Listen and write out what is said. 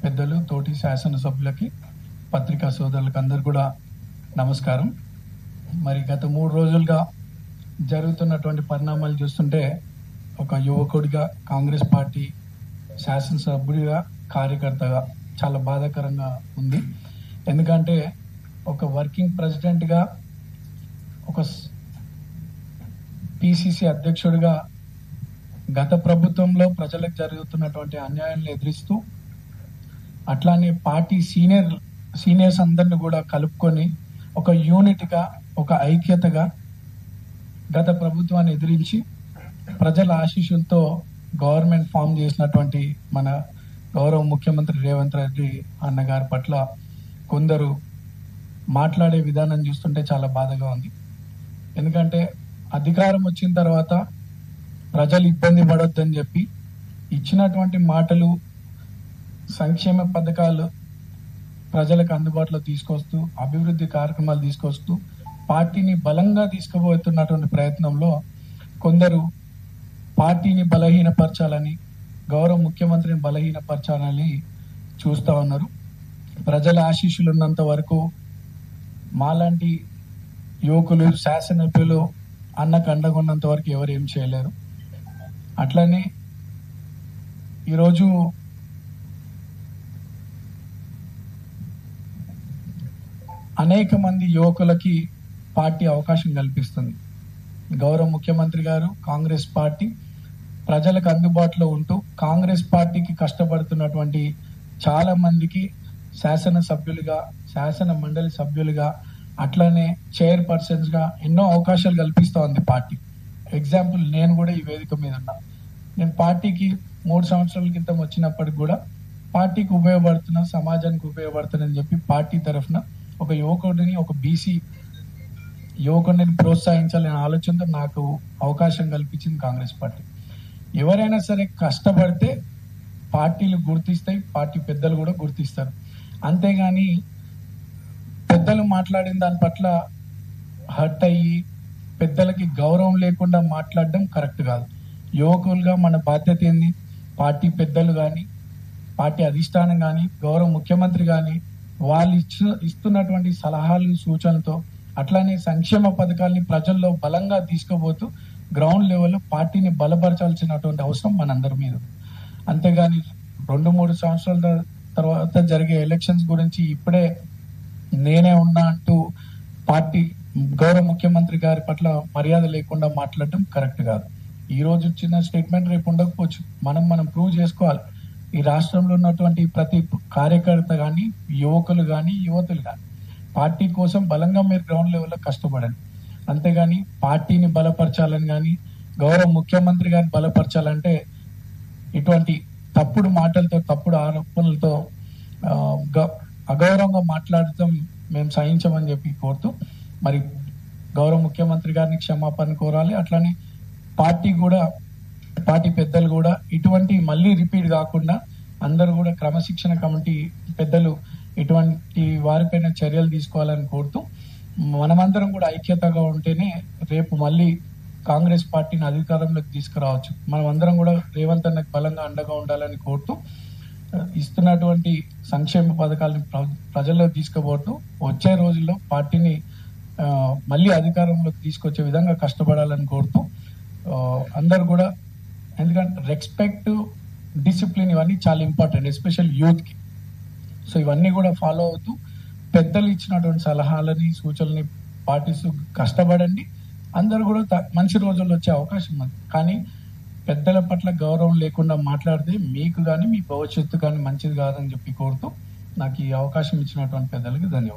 పెద్దలు, తోటి శాసనసభ్యులకి, పత్రికా సోదరులకు అందరు కూడా నమస్కారం. మరి గత 3 రోజులుగా జరుగుతున్నటువంటి పరిణామాలు చూస్తుంటే ఒక యువకుడిగా, కాంగ్రెస్ పార్టీ శాసనసభ్యుడిగా, కార్యకర్తగా చాలా బాధాకరంగా ఉంది. ఎందుకంటే ఒక వర్కింగ్ ప్రెసిడెంట్గా, ఒక పిసిసి అధ్యక్షుడిగా గత ప్రభుత్వంలో ప్రజలకు జరుగుతున్నటువంటి అన్యాయాలను ఎదిరిస్తూ, అట్లానే పార్టీ సీనియర్స్ అందరిని కూడా కలుపుకొని ఒక యూనిట్గా, ఒక ఐక్యతగా గత ప్రభుత్వాన్ని ఎదిరించి ప్రజల ఆశీస్సులతో గవర్నమెంట్ ఫామ్ చేసినటువంటి మన గౌరవ ముఖ్యమంత్రి రేవంత్ రెడ్డి అన్నగారి పట్ల కొందరు మాట్లాడే విధానం చూస్తుంటే చాలా బాధగా ఉంది. ఎందుకంటే అధికారం వచ్చిన తర్వాత ప్రజలు ఇబ్బంది పడొద్దని చెప్పి ఇచ్చినటువంటి మాటలు, సంక్షేమ పథకాలు ప్రజలకు అందుబాటులో తీసుకొస్తూ, అభివృద్ధి కార్యక్రమాలు తీసుకొస్తూ పార్టీని బలంగా తీసుకుపోతున్నటువంటి ప్రయత్నంలో కొందరు పార్టీని బలహీనపరచాలని, గౌరవ ముఖ్యమంత్రిని బలహీనపరచాలని చూస్తూ ఉన్నారు. ప్రజల ఆశీస్సులు ఉన్నంత వరకు మాలాంటి యువకులు, శాసనసభ్యులు అన్నకు అండగా ఉన్నంత వరకు ఎవరు ఏం చేయలేరు. అట్లనే ఈరోజు అనేక మంది యువకులకి పార్టీ అవకాశం కల్పిస్తుంది. గౌరవ ముఖ్యమంత్రి గారు, కాంగ్రెస్ పార్టీ ప్రజలకు అందుబాటులో ఉంటూ కాంగ్రెస్ పార్టీకి కష్టపడుతున్నటువంటి చాలా మందికి శాసనసభ్యులుగా, శాసన మండలి సభ్యులుగా, అట్లానే చైర్పర్సన్స్ గా ఎన్నో అవకాశాలు కల్పిస్తూ ఉంది పార్టీ. ఎగ్జాంపుల్, నేను కూడా ఈ వేదిక మీద ఉన్నా. నేను పార్టీకి 3 సంవత్సరాల క్రితం వచ్చినప్పటికి కూడా పార్టీకి ఉపయోగపడుతున్నా, సమాజానికి ఉపయోగపడుతుందని చెప్పి పార్టీ తరఫున ఒక యువకుడిని, ఒక బీసీ యువకుడిని ప్రోత్సహించాలనే ఆలోచనతో నాకు అవకాశం కల్పించింది కాంగ్రెస్ పార్టీ. ఎవరైనా సరే కష్టపడితే పార్టీలు గుర్తిస్తాయి, పార్టీ పెద్దలు కూడా గుర్తిస్తారు. అంతేగాని పెద్దలు మాట్లాడిన దాని పట్ల హర్ట్ అయ్యి పెద్దలకి గౌరవం లేకుండా మాట్లాడడం కరెక్ట్ కాదు. యువకులుగా మన బాధ్యత ఏంది? పార్టీ పెద్దలు కానీ, పార్టీ అధిష్టానం కానీ, గౌరవ ముఖ్యమంత్రి కానీ వాళ్ళు ఇస్తున్నటువంటి సలహాలు, సూచనలతో అట్లానే సంక్షేమ పథకాలని ప్రజల్లో బలంగా తీసుకుపోతూ గ్రౌండ్ లెవెల్లో పార్టీని బలపరచాల్సినటువంటి అవసరం మనందరి మీద. అంతేగాని 2-3 సంవత్సరాల తర్వాత జరిగే ఎలక్షన్స్ గురించి ఇప్పుడే నేనే ఉన్నా అంటూ పార్టీ గౌరవ ముఖ్యమంత్రి గారి పట్ల మర్యాద లేకుండా మాట్లాడడం కరెక్ట్ కాదు. ఈ రోజు ఇచ్చిన స్టేట్మెంట్ రేపు ఉండకపోవచ్చు. మనం ప్రూవ్ చేసుకోవాలి. ఈ రాష్ట్రంలో ఉన్నటువంటి ప్రతి కార్యకర్త కానీ, యువకులు కానీ, యువతులు కానీ పార్టీ కోసం బలంగా మీరు గ్రౌండ్ లెవెల్లో కష్టపడండి. అంతేగాని పార్టీని బలపరచాలని కానీ, గౌరవ ముఖ్యమంత్రి గారిని బలపరచాలంటే ఇటువంటి తప్పుడు మాటలతో, తప్పుడు ఆరోపణలతో అగౌరవంగా మాట్లాడటం మేము సహించమని చెప్పి కోరుతూ, మరి గౌరవ ముఖ్యమంత్రి గారిని క్షమాపణ కోరాలి. అట్లానే పార్టీ పెద్దలు కూడా ఇటువంటి మళ్ళీ రిపీట్ కాకుండా అందరూ కూడా క్రమశిక్షణ కమిటీ పెద్దలు ఇటువంటి వారిపైన చర్యలు తీసుకోవాలని కోరుతూ, మనమందరం కూడా ఐక్యతగా ఉంటేనే రేపు మళ్ళీ కాంగ్రెస్ పార్టీని అధికారంలోకి తీసుకురావచ్చు. మనం అందరం కూడా రేవంత్ అన్నకు బలంగా అండగా ఉండాలని కోరుతూ, ఇస్తున్నటువంటి సంక్షేమ పథకాలను ప్రజల్లో తీసుకుపోతూ వచ్చే రోజుల్లో పార్టీని మళ్ళీ అధికారంలోకి తీసుకొచ్చే విధంగా కష్టపడాలని కోరుతూ, అందరు కూడా, ఎందుకంటే రెస్పెక్ట్, డిసిప్లిన్ ఇవన్నీ చాలా ఇంపార్టెంట్, ఎస్పెషల్ యూత్కి. సో ఇవన్నీ కూడా ఫాలో అవుతూ పెద్దలు ఇచ్చినటువంటి సలహాలని, సూచనలని పాటిస్తూ కష్టపడండి. అందరు కూడా మంచి రోజుల్లో వచ్చే అవకాశం ఉంది. కానీ పెద్దల పట్ల గౌరవం లేకుండా మాట్లాడితే మీకు కానీ, మీ భవిష్యత్తు కానీ మంచిది కాదని చెప్పి కోరుతూ, నాకు ఈ అవకాశం ఇచ్చినటువంటి పెద్దలకి ధన్యవాదాలు.